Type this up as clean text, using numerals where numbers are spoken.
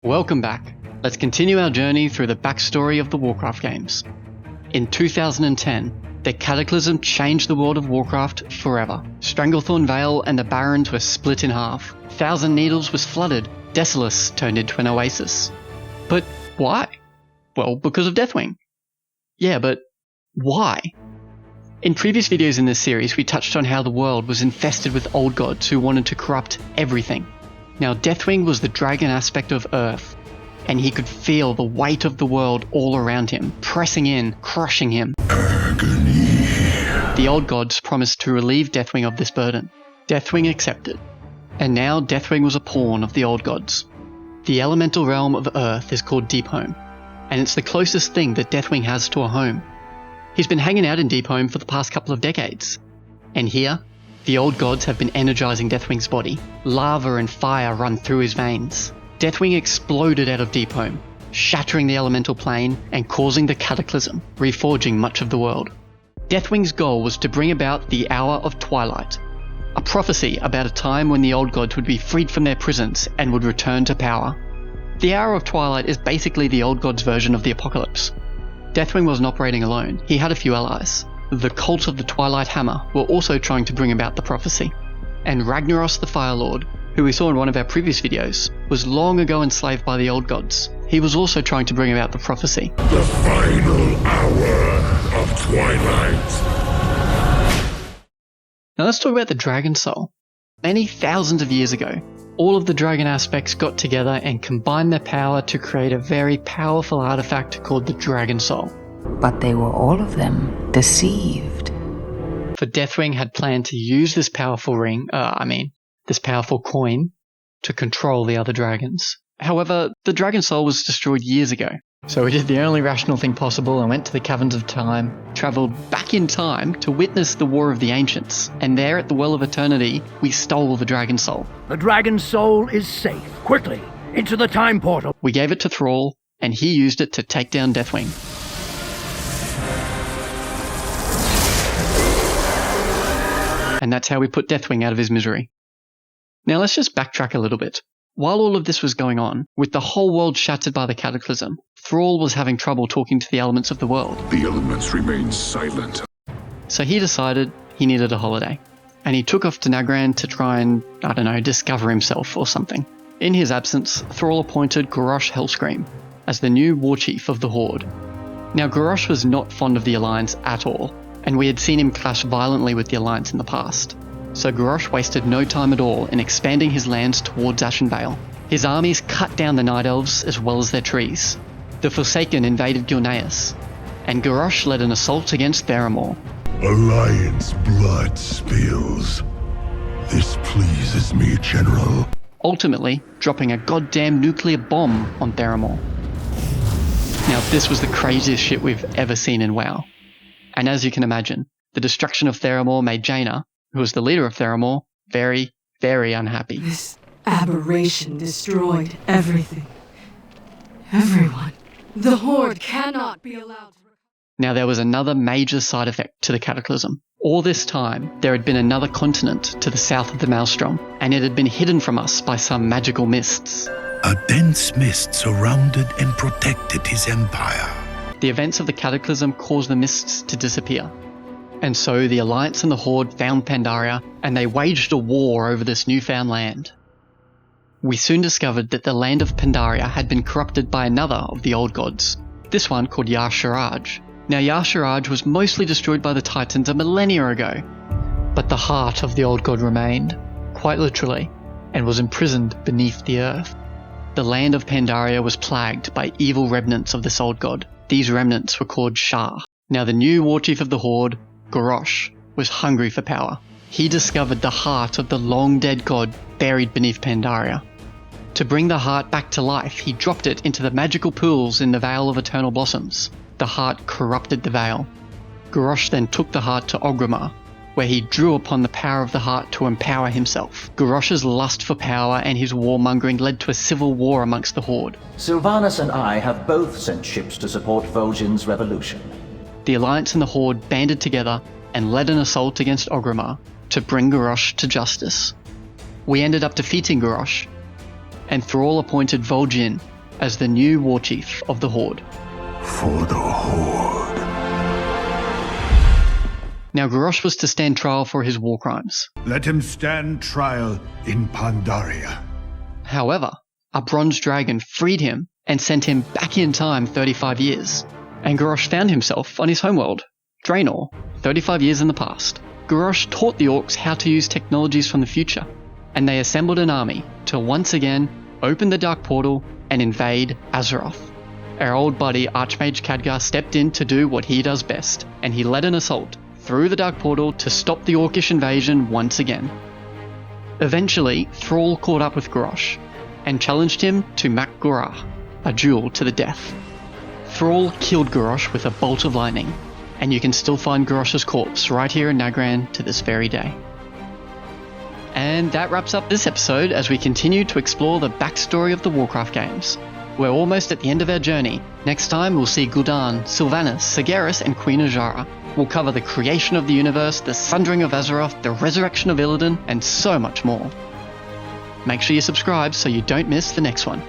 Welcome back. Let's continue our journey through the backstory of the Warcraft games. In 2010, the Cataclysm changed the world of Warcraft forever. Stranglethorn Vale and the Barrens were split in half. Thousand Needles was flooded. Desolace turned into an oasis. But why? Well, because of Deathwing. Yeah, but why? In previous videos in this series, we touched on how the world was infested with old gods who wanted to corrupt everything. Now, Deathwing was the dragon aspect of Earth, and he could feel the weight of the world all around him, pressing in, crushing him. Agony. The old gods promised to relieve Deathwing of this burden. Deathwing accepted, and now Deathwing was a pawn of the old gods. The elemental realm of Earth is called Deepholm, and it's the closest thing that Deathwing has to a home. He's been hanging out in Deepholm for the past couple of decades, and here, the old gods have been energizing Deathwing's body. Lava and fire run through his veins. Deathwing exploded out of Deepholm, shattering the elemental plane and causing the Cataclysm, reforging much of the world. Deathwing's goal was to bring about the Hour of Twilight, a prophecy about a time when the old gods would be freed from their prisons and would return to power. The Hour of Twilight is basically the old gods' version of the apocalypse. Deathwing wasn't operating alone, he had a few allies. The Cult of the Twilight Hammer were also trying to bring about the prophecy. And Ragnaros the Fire Lord, who we saw in one of our previous videos, was long ago enslaved by the old gods. He was also trying to bring about the prophecy. The final hour of twilight. Now let's talk about the Dragon Soul. Many thousands of years ago, all of the dragon aspects got together and combined their power to create a very powerful artifact called the Dragon Soul. But they were all of them deceived. For Deathwing had planned to use this powerful this powerful coin to control the other dragons. However, the Dragon Soul was destroyed years ago. So we did the only rational thing possible and went to the Caverns of Time, travelled back in time to witness the War of the Ancients, and there at the Well of Eternity, we stole the Dragon Soul. The Dragon Soul is safe. Quickly, into the time portal. We gave it to Thrall, and he used it to take down Deathwing. And that's how we put Deathwing out of his misery. Now let's just backtrack a little bit. While all of this was going on, with the whole world shattered by the Cataclysm, Thrall was having trouble talking to the elements of the world. The elements remain silent. So he decided he needed a holiday. And he took off to Nagran to try and, discover himself or something. In his absence, Thrall appointed Garrosh Hellscream as the new Warchief of the Horde. Now Garrosh was not fond of the Alliance at all, and we had seen him clash violently with the Alliance in the past. So Garrosh wasted no time at all in expanding his lands towards Ashenvale. His armies cut down the Night Elves as well as their trees. The Forsaken invaded Gilneas, and Garrosh led an assault against Theramore. Alliance blood spills. This pleases me, General. Ultimately, dropping a goddamn nuclear bomb on Theramore. Now this was the craziest shit we've ever seen in WoW. And as you can imagine, the destruction of Theramore made Jaina, who was the leader of Theramore, very, very unhappy. This aberration destroyed everything. Everyone. The Horde cannot be allowed to... Now there was another major side effect to the Cataclysm. All this time, there had been another continent to the south of the Maelstrom, and it had been hidden from us by some magical mists. A dense mist surrounded and protected his empire. The events of the Cataclysm caused the mists to disappear. And so the Alliance and the Horde found Pandaria, and they waged a war over this newfound land. We soon discovered that the land of Pandaria had been corrupted by another of the old gods, this one called Yar-Sharaj. Now Yar-Sharaj was mostly destroyed by the Titans a millennia ago, but the heart of the old god remained, quite literally, and was imprisoned beneath the earth. The land of Pandaria was plagued by evil remnants of this old god. These remnants were called Shah. Now the new Warchief of the Horde, Garrosh, was hungry for power. He discovered the heart of the long-dead god buried beneath Pandaria. To bring the heart back to life, he dropped it into the magical pools in the Vale of Eternal Blossoms. The heart corrupted the Vale. Garrosh then took the heart to Orgrimmar, where he drew upon the power of the heart to empower himself. Garrosh's lust for power and his warmongering led to a civil war amongst the Horde. Sylvanas and I have both sent ships to support Vol'jin's revolution. The Alliance and the Horde banded together and led an assault against Orgrimmar to bring Garrosh to justice. We ended up defeating Garrosh, and Thrall appointed Vol'jin as the new Warchief of the Horde. For the Horde. Now Garrosh was to stand trial for his war crimes. Let him stand trial in Pandaria. However, a bronze dragon freed him and sent him back in time 35 years. And Garrosh found himself on his homeworld, Draenor, 35 years in the past. Garrosh taught the orcs how to use technologies from the future, and they assembled an army to once again open the Dark Portal and invade Azeroth. Our old buddy Archmage Khadgar stepped in to do what he does best, and he led an assault through the Dark Portal to stop the orcish invasion once again. Eventually, Thrall caught up with Garrosh and challenged him to Mak Gorah, a duel to the death. Thrall killed Garrosh with a bolt of lightning, and you can still find Garrosh's corpse right here in Nagran to this very day. And that wraps up this episode as we continue to explore the backstory of the Warcraft games. We're almost at the end of our journey. Next time we'll see Gul'dan, Sylvanas, Sargeras and Queen Azshara. We'll cover the creation of the universe, the sundering of Azeroth, the resurrection of Illidan, and so much more. Make sure you subscribe so you don't miss the next one.